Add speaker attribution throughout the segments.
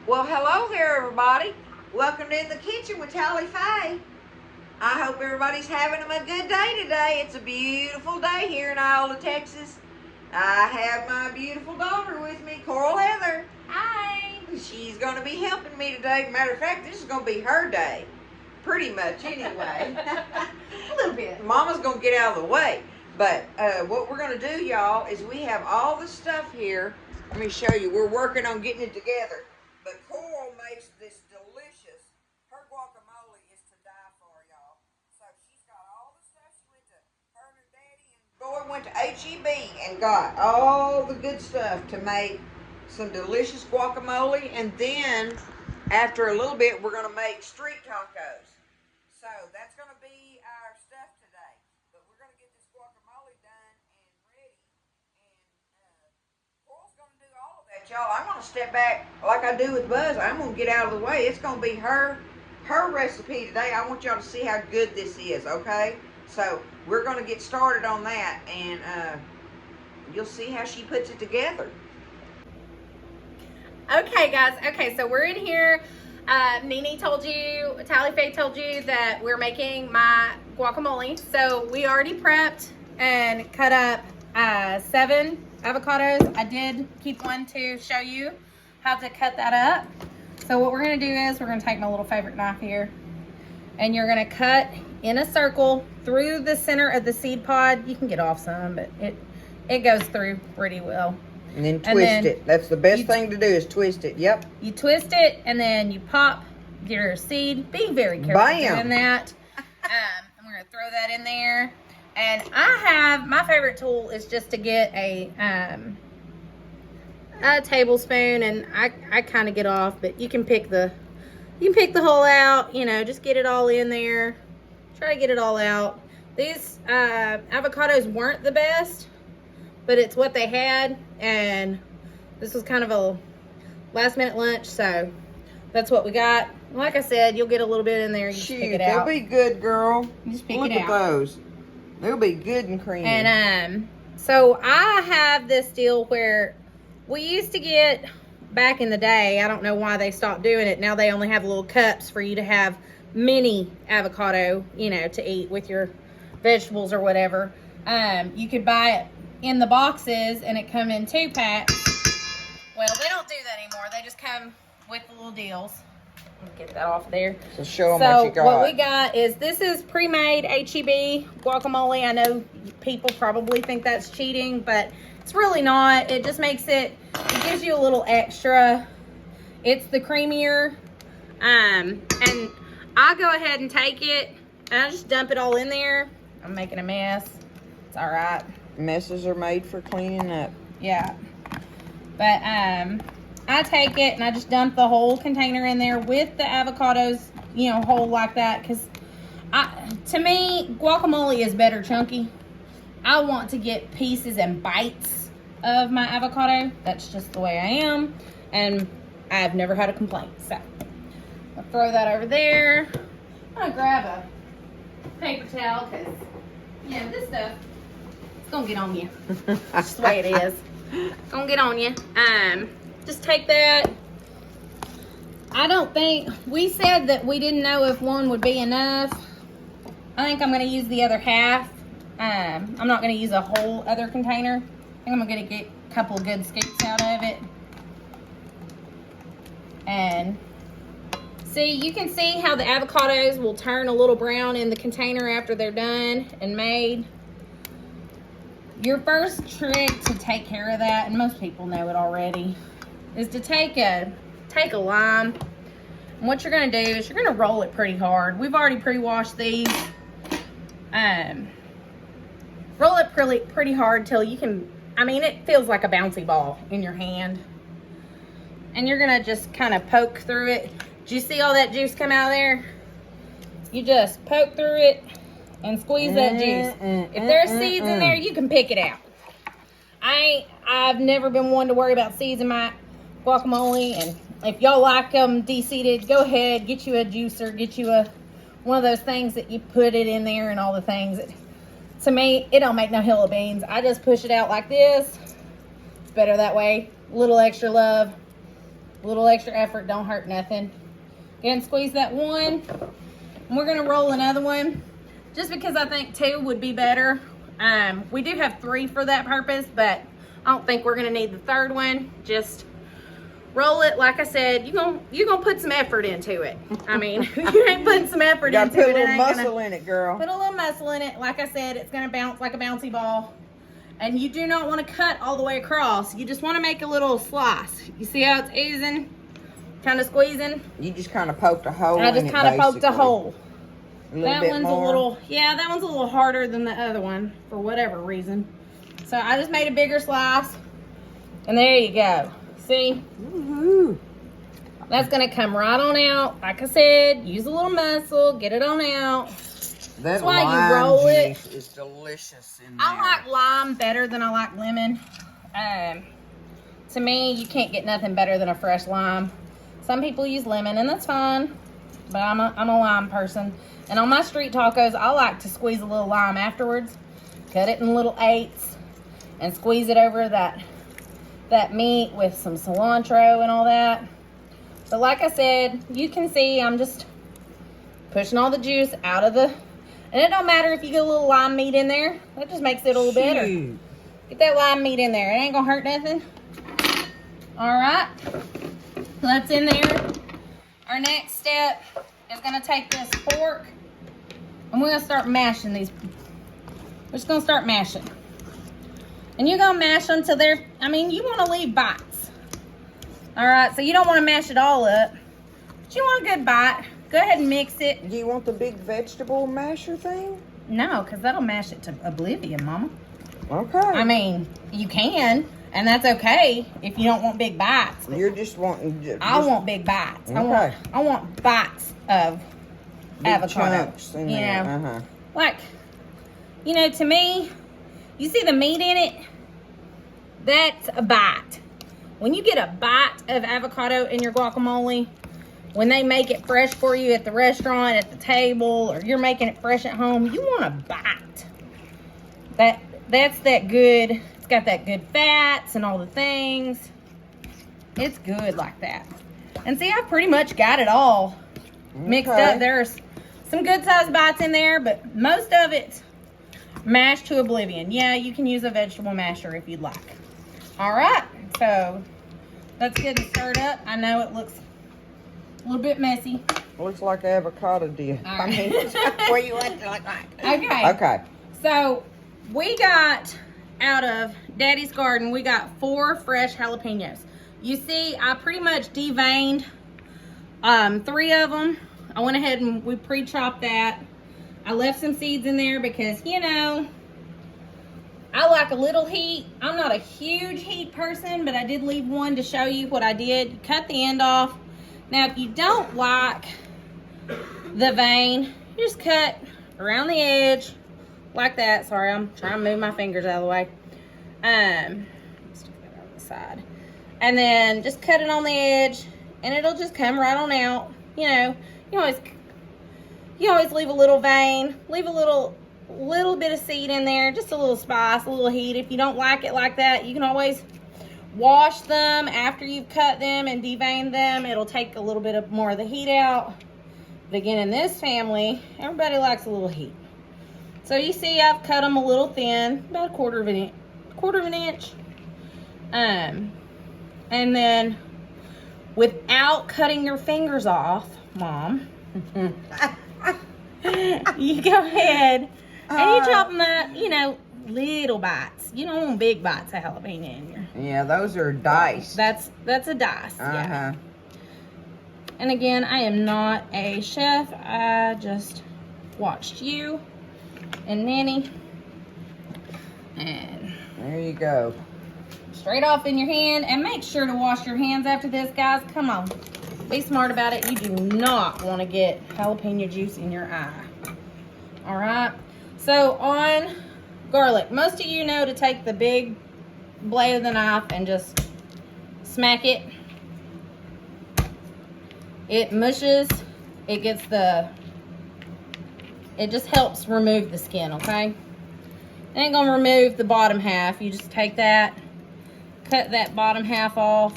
Speaker 1: Well, hello there, everybody. Welcome to In the Kitchen with Tally Faye. I hope everybody's having a good day today. It's a beautiful day here in Iola, Texas. I have my beautiful daughter with me, Coral Heather.
Speaker 2: Hi.
Speaker 1: She's going to be helping me today. Matter of fact, this is going to be her day. Pretty much, anyway.
Speaker 2: A little bit.
Speaker 1: Mama's going to get out of the way. But what we're going to do, y'all, is we have all the stuff here. Let me show you. We're working on getting it together. But Coral makes this delicious. Her guacamole is to die for, y'all. So she's got all the stuff. She went to her and her daddy and boy went to H-E-B and got all the good stuff to make some delicious guacamole. And then after a little bit, we're going to make street tacos. So that's going to be our stuff today. But we're going to get this guacamole done and ready. And Coral's going to do all of that, y'all. I'm going to step back like I do with Buzz. I'm going to get out of the way. It's going to be her recipe today. I want y'all to see how good this is, okay? So we're going to get started on that, and you'll see how she puts it together.
Speaker 2: Okay, guys. Okay, so we're in here. Nene told you, Tally Faye told you that we're making my guacamole. So we already prepped and cut up 7 avocados. I did keep one to show you how to cut that up. So what we're going to do is we're going to take my little favorite knife here, and you're going to cut in a circle through the center of the seed pod. You can get off some, but it goes through pretty well.
Speaker 1: And then twist it. That's the best thing to do is twist it. Yep.
Speaker 2: You twist it, and then you pop your seed. Be very careful doing that. I'm going to throw that in there. And my favorite tool is just to get a tablespoon, and I kind of get off, but you can pick the hole out, just get it all in there. Try to get it all out. These avocados weren't the best, but it's what they had, and this was kind of a last minute lunch, so that's what we got. Like I said, you'll get a little bit in there. You just pick it out.
Speaker 1: They'll be good, girl.
Speaker 2: You just pick it out.
Speaker 1: Look at those. They'll be good and creamy.
Speaker 2: And so I have this deal where we used to get, back in the day, I don't know why they stopped doing it. Now they only have little cups for you to have mini avocado, to eat with your vegetables or whatever. You could buy it in the boxes, and it come in 2-packs. Well, they don't do that anymore. They just come with the little deals. Let me get that off there.
Speaker 1: So show them what you got.
Speaker 2: What we got is, this is pre-made H-E-B guacamole. I know people probably think that's cheating, but it's really not. It just makes it gives you a little extra. It's the creamier. And I go ahead and take it, and I just dump it all in there. I'm making a mess. It's all right.
Speaker 1: Messes are made for cleaning up.
Speaker 2: Yeah. But I take it and I just dump the whole container in there with the avocados, whole like that, because to me, guacamole is better chunky. I want to get pieces and bites of my avocado. That's just the way I am, and I've never had a complaint. So I'll throw that over there. I'm gonna grab a paper towel, because this stuff, it's gonna get on you. That's the way it is. It's gonna get on you. Just take that. I don't think, we said that we didn't know if one would be enough. I think I'm gonna use the other half. I'm not gonna use a whole other container. I think I'm gonna get a couple of good scoops out of it. And see, you can see how the avocados will turn a little brown in the container after they're done and made. Your first trick to take care of that, and most people know it already, is to take a lime. And what you're gonna do is you're gonna roll it pretty hard. We've already pre-washed these. Roll it pretty hard till you can, it feels like a bouncy ball in your hand. And you're gonna just kind of poke through it. Did you see all that juice come out of there? You just poke through it and squeeze that juice. If there's seeds in there, you can pick it out. I've never been one to worry about seeds in my guacamole, and if y'all like them de-seeded, go ahead, get you a juicer, get you one of those things that you put it in there and all the things. To me, it don't make no hill of beans. I just push it out like this. It's better that way. A little extra love. A little extra effort don't hurt nothing. Go ahead and squeeze that one. And we're gonna roll another one just because I think 2 would be better. We do have 3 for that purpose, but I don't think we're gonna need the 3rd one. Just roll it. Like I said, you're gonna put some effort into it. I mean, you ain't putting some effort
Speaker 1: Gotta
Speaker 2: into it.
Speaker 1: put a little
Speaker 2: it ain't
Speaker 1: muscle
Speaker 2: gonna,
Speaker 1: in it, girl.
Speaker 2: Put a little muscle in it. Like I said, it's gonna bounce like a bouncy ball. And you do not want to cut all the way across. You just want to make a little slice. You see how it's oozing? Kind of squeezing?
Speaker 1: You just kind of poked a hole
Speaker 2: I just kind of poked a hole.
Speaker 1: That
Speaker 2: one's a little, yeah, that one's a little harder than the other one for whatever reason. So I just made a bigger slice. And there you go. See?
Speaker 1: Woohoo.
Speaker 2: That's going to come right on out. Like I said, use a little muscle. Get it on out.
Speaker 1: That's
Speaker 2: why
Speaker 1: lime
Speaker 2: you roll it.
Speaker 1: juice is delicious in there.
Speaker 2: I like lime better than I like lemon. To me, you can't get nothing better than a fresh lime. Some people use lemon, and that's fine. But I'm a lime person. And on my street tacos, I like to squeeze a little lime afterwards. Cut it in little 8s and squeeze it over that meat with some cilantro and all that. But like I said, you can see I'm just pushing all the juice out of the... And it don't matter if you get a little lime meat in there. That just makes it a little better. Get that lime meat in there. It ain't gonna hurt nothing. All right. So that's in there. Our next step is gonna take this fork and we're gonna start mashing these. We're just gonna start mashing. And you're gonna mash them till they're, I mean, you wanna leave bites. All right, so you don't wanna mash it all up, but you want a good bite. Go ahead and mix it.
Speaker 1: Do you want the big vegetable masher thing?
Speaker 2: No, because that'll mash it to oblivion, Mama.
Speaker 1: Okay.
Speaker 2: I mean, you can, and that's okay if you don't want big bites.
Speaker 1: You're just wanting...
Speaker 2: I want big bites.
Speaker 1: Okay.
Speaker 2: I want bites of
Speaker 1: big
Speaker 2: avocado.
Speaker 1: chunks in
Speaker 2: You
Speaker 1: there.
Speaker 2: know, like, you know, to me, you see the meat in it? That's a bite. When you get a bite of avocado in your guacamole, when they make it fresh for you at the restaurant, at the table, or you're making it fresh at home, you want a bite. That's that good. It's got that good fats and all the things. It's good like that. And see, I pretty much got it all mixed up. There's some good sized bites in there, but most of it's mashed to oblivion. Yeah, you can use a vegetable masher if you'd like. All right, so let's get it stirred up. I know it looks a little bit messy.
Speaker 1: Looks like avocado did.
Speaker 2: All
Speaker 1: I
Speaker 2: right.
Speaker 1: mean, where you want it like that.
Speaker 2: Okay.
Speaker 1: Okay.
Speaker 2: So we got out of Daddy's garden, we got 4 fresh jalapenos. You see, I pretty much deveined 3 of them. I went ahead and we pre-chopped that. I left some seeds in there because, you know, I like a little heat. I'm not a huge heat person, but I did leave one to show you what I did. Cut the end off. Now, if you don't like the vein, you just cut around the edge like that. Sorry, I'm trying to move my fingers out of the way. Let's do that on the side. And then just cut it on the edge, and it'll just come right on out. You know, you always leave a little vein, leave a little bit of seed in there, just a little spice, a little heat. If you don't like it like that, you can always wash them after you've cut them and deveined them. It'll take a little bit more of the heat out. But again, in this family, everybody likes a little heat. So you see, I've cut them a little thin, about a quarter of an inch. And then, without cutting your fingers off, Mom, you go ahead and you chop them up, you know, little bites. You don't want big bites of jalapeno in here.
Speaker 1: Yeah, those are diced.
Speaker 2: That's a dice. Yeah. And again, I am not a chef. I just watched you and Nanny. And
Speaker 1: there you go.
Speaker 2: Straight off in your hand. And make sure to wash your hands after this, guys. Come on. Be smart about it. You do not want to get jalapeno juice in your eye. All right. So on garlic, most of you know to take the big blade of the knife and just smack it. It mushes. It gets it just helps remove the skin, okay? It ain't gonna remove the bottom half. You just take that, cut that bottom half off,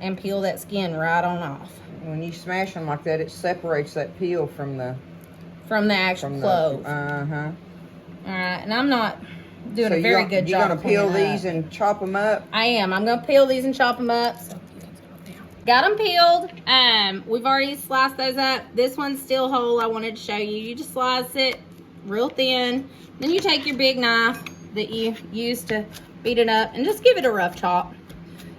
Speaker 2: and peel that skin right on off.
Speaker 1: When you smash them like that, it separates that peel from the
Speaker 2: actual clove.
Speaker 1: Uh-huh.
Speaker 2: All right, and I'm not doing a very good job.
Speaker 1: You're gonna peel these and chop them up?
Speaker 2: I am. I'm gonna peel these and chop them up. So got them peeled. We've already sliced those up. This one's still whole. I wanted to show you. You just slice it real thin. Then you take your big knife that you use to beat it up and just give it a rough chop.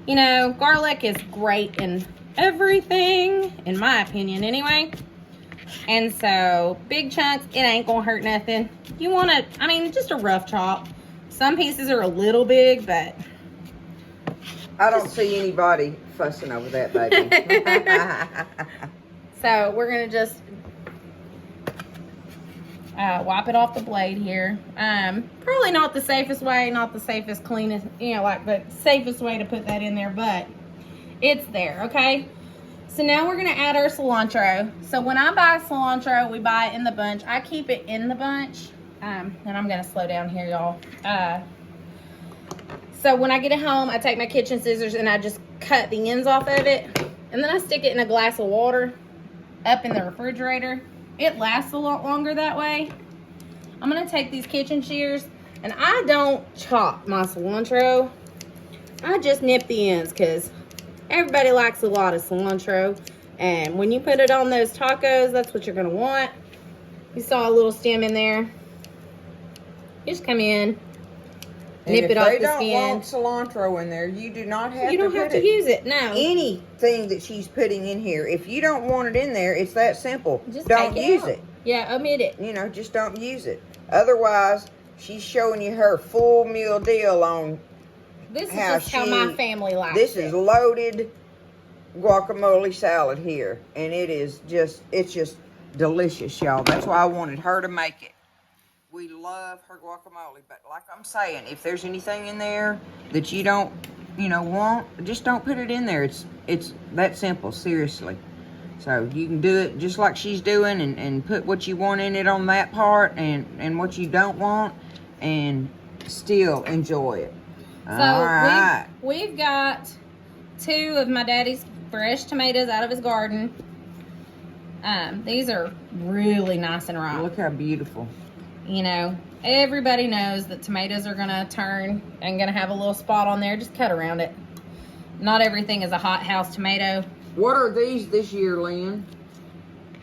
Speaker 2: You know, garlic is great in everything, in my opinion anyway. And so big chunks, it ain't gonna hurt nothing. You want to, I mean, just a rough chop. Some pieces are a little big, but
Speaker 1: I don't see anybody fussing over that, baby.
Speaker 2: So we're gonna just wipe it off the blade here. Probably not the safest way, not the safest, cleanest, you know, like the safest way to put that in there, but it's there, okay? So now we're gonna add our cilantro. So when I buy cilantro, we buy it in the bunch. I keep it in the bunch. And I'm gonna slow down here, y'all. So when I get it home, I take my kitchen scissors and I just cut the ends off of it. And then I stick it in a glass of water up in the refrigerator. It lasts a lot longer that way. I'm gonna take these kitchen shears, and I don't chop my cilantro. I just nip the ends because everybody likes a lot of cilantro. And when you put it on those tacos, that's what you're gonna want. You saw a little stem in there. You just come in, nip it off the skin. If they don't want
Speaker 1: cilantro in there, you do not have to
Speaker 2: You don't have to use it, no.
Speaker 1: Anything that she's putting in here, if you don't want it in there, it's that simple.
Speaker 2: Just
Speaker 1: don't use it.
Speaker 2: Yeah, omit it.
Speaker 1: You know, just don't use it. Otherwise, she's showing you her full meal deal on
Speaker 2: this is just how my family likes it.
Speaker 1: This is loaded guacamole salad here, and it's just delicious, y'all. That's why I wanted her to make it. We love her guacamole, but like I'm saying, if there's anything in there that you don't, want, just don't put it in there. It's that simple, seriously. So you can do it just like she's doing and put what you want in it on that part and what you don't want and still enjoy it.
Speaker 2: So all right. We've got 2 of my daddy's fresh tomatoes out of his garden. These are really nice and ripe.
Speaker 1: Look how beautiful.
Speaker 2: You know, everybody knows that tomatoes are gonna turn and gonna have a little spot on there. Just cut around it. Not everything is a hot house tomato.
Speaker 1: What are these this year, Lynn?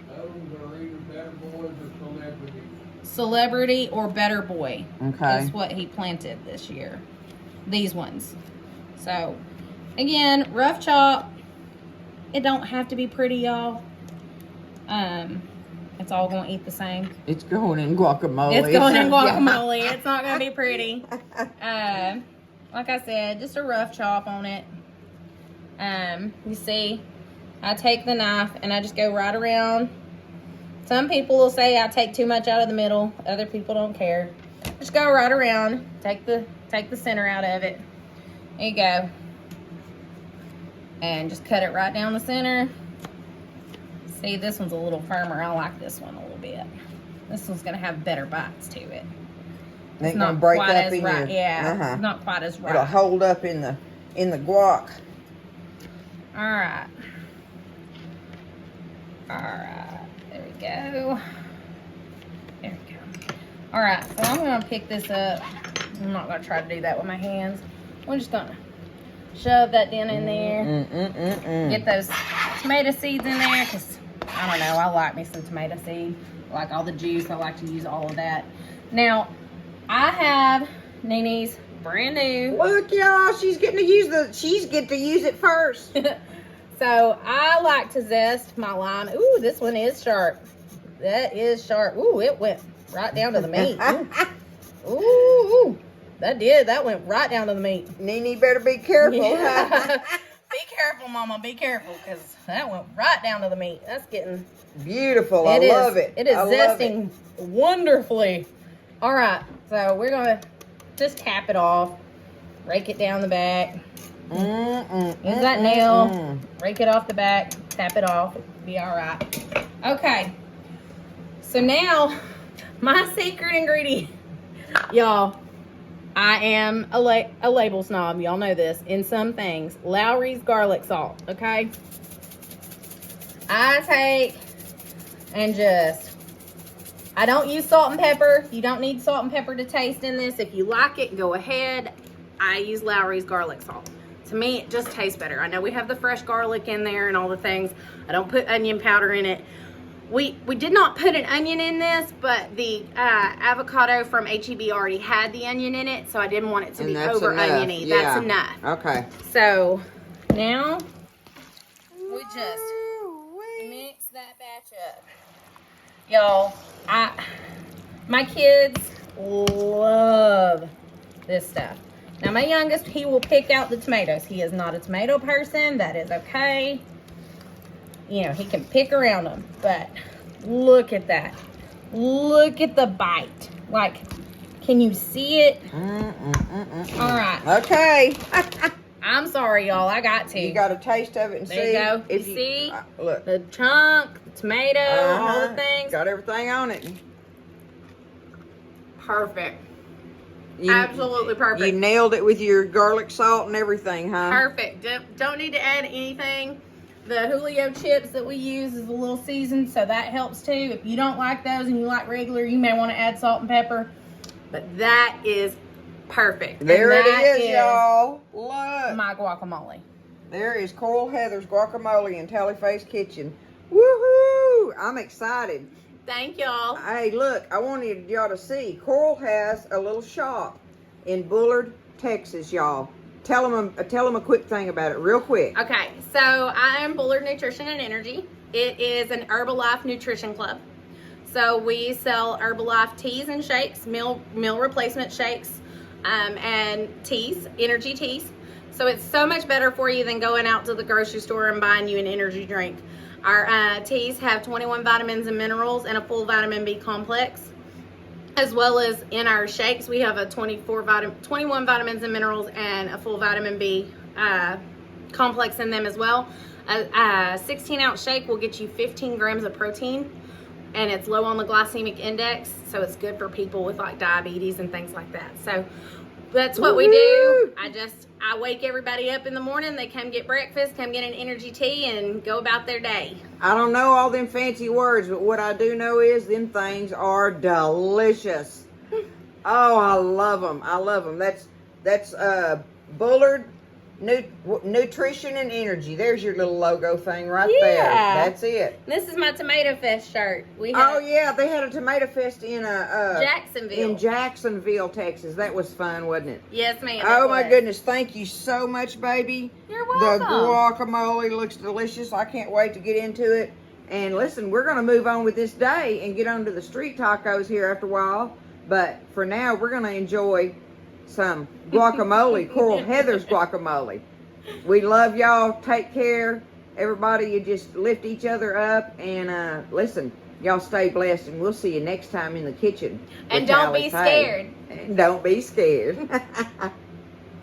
Speaker 3: Those are either Better Boys or Celebrity.
Speaker 2: Celebrity or Better Boy.
Speaker 1: Okay.
Speaker 2: Is what he planted this year. These ones. So, again, rough chop. It don't have to be pretty, y'all. It's all going to eat the same.
Speaker 1: It's going in guacamole.
Speaker 2: It's going in guacamole. Yeah. It's not going to be pretty. Like I said, just a rough chop on it. You see, I take the knife and I just go right around. Some people will say I take too much out of the middle. Other people don't care. Just go right around. Take the center out of it. There you go. And just cut it right down the center. See, this one's a little firmer. I like this one a little bit. This one's going to have better bites to it.
Speaker 1: It's not break
Speaker 2: quite
Speaker 1: up
Speaker 2: as
Speaker 1: in
Speaker 2: right.
Speaker 1: your,
Speaker 2: Yeah, it's not quite as right.
Speaker 1: It'll hold up in the guac.
Speaker 2: All right. All right. There we go. There we go. All right. So I'm going to pick this up. I'm not going to try to do that with my hands. We're just going to shove that down in there. Get those tomato seeds in there because, I don't know, I like me some tomato seed. I like all the juice. I like to use all of that. Now, I have Nene's brand new.
Speaker 1: Look, y'all, she's getting to use it first.
Speaker 2: So I like to zest my lime. Ooh, this one is sharp. That is sharp. Ooh, it went right down to the meat. Ooh, that went right down to the meat.
Speaker 1: Nene better be careful.
Speaker 2: Yeah. Be careful, Mama. Be careful, because that went right down to the meat. That's getting
Speaker 1: beautiful. I love it.
Speaker 2: It is zesting wonderfully. All right, so we're gonna just tap it off, rake it down the back. Use that nail, rake it off the back, tap it off. It'll be all right. Okay. So now, my secret ingredient, y'all. I am a label snob. Y'all know this. In some things. Lowry's garlic salt, okay? I take and I don't use salt and pepper. You don't need salt and pepper to taste in this. If you like it, go ahead. I use Lowry's garlic salt. To me, it just tastes better. I know we have the fresh garlic in there and all the things. I don't put onion powder in it. We did not put an onion in this, but the avocado from HEB already had the onion in it, so I didn't want it to be over oniony.
Speaker 1: Yeah.
Speaker 2: That's enough.
Speaker 1: Okay.
Speaker 2: So now we just mix that batch up. Y'all, my kids love this stuff. Now my youngest, he will pick out the tomatoes. He is not a tomato person. That is okay. You know, he can pick around them, but look at that. Look at the bite. Like, can you see it? All right.
Speaker 1: Okay.
Speaker 2: I'm sorry, y'all. I got to.
Speaker 1: You got a taste of it and see.
Speaker 2: There you go.
Speaker 1: If
Speaker 2: you see?
Speaker 1: Look.
Speaker 2: The chunk, the tomato, all the things.
Speaker 1: Got everything on it.
Speaker 2: Perfect. Absolutely perfect.
Speaker 1: You nailed it with your garlic salt and everything, huh?
Speaker 2: Perfect. Don't need to add anything. The Julio chips that we use is a little seasoned, so that helps too. If you don't like those and you like regular, you may want to add salt and pepper. But that is perfect.
Speaker 1: There it is, y'all. Look.
Speaker 2: My guacamole.
Speaker 1: There is Coral Heather's guacamole in Tallyface Kitchen. Woohoo! I'm excited.
Speaker 2: Thank y'all.
Speaker 1: Hey, look, I wanted y'all to see. Coral has a little shop in Bullard, Texas, y'all. Tell them a quick thing about it, real quick.
Speaker 2: Okay, so I am Bullard Nutrition and Energy. It is an Herbalife nutrition club. So we sell Herbalife teas and shakes, meal replacement shakes, and teas, energy teas. So it's so much better for you than going out to the grocery store and buying you an energy drink. Our teas have 21 vitamins and minerals and a full vitamin B complex. As well as in our shakes, we have a 21 vitamins and minerals and a full vitamin B complex in them as well. A 16-ounce shake will get you 15 grams of protein, and it's low on the glycemic index, so it's good for people with like diabetes and things like that. So that's what we do. I wake everybody up in the morning. They come get breakfast, come get an energy tea, and go about their day.
Speaker 1: I don't know all them fancy words, but what I do know is them things are delicious. Oh, I love them. I love them. That's Bullard Nutrition and Energy. There's your little logo thing right there. That's it.
Speaker 2: This is my Tomato Fest shirt.
Speaker 1: Oh yeah, they had a Tomato Fest in
Speaker 2: Jacksonville.
Speaker 1: In Jacksonville, Texas. That was fun, wasn't it?
Speaker 2: Yes, ma'am.
Speaker 1: Oh my goodness! Thank you so much, baby.
Speaker 2: You're welcome.
Speaker 1: The guacamole looks delicious. I can't wait to get into it. And listen, we're gonna move on with this day and get on to the street tacos here after a while. But for now, we're gonna enjoy some guacamole, Coral Heather's guacamole. We love y'all. Take care. Everybody, you just lift each other up. And listen, y'all stay blessed. And we'll see you next time in the kitchen.
Speaker 2: And don't be scared.
Speaker 1: And don't be scared.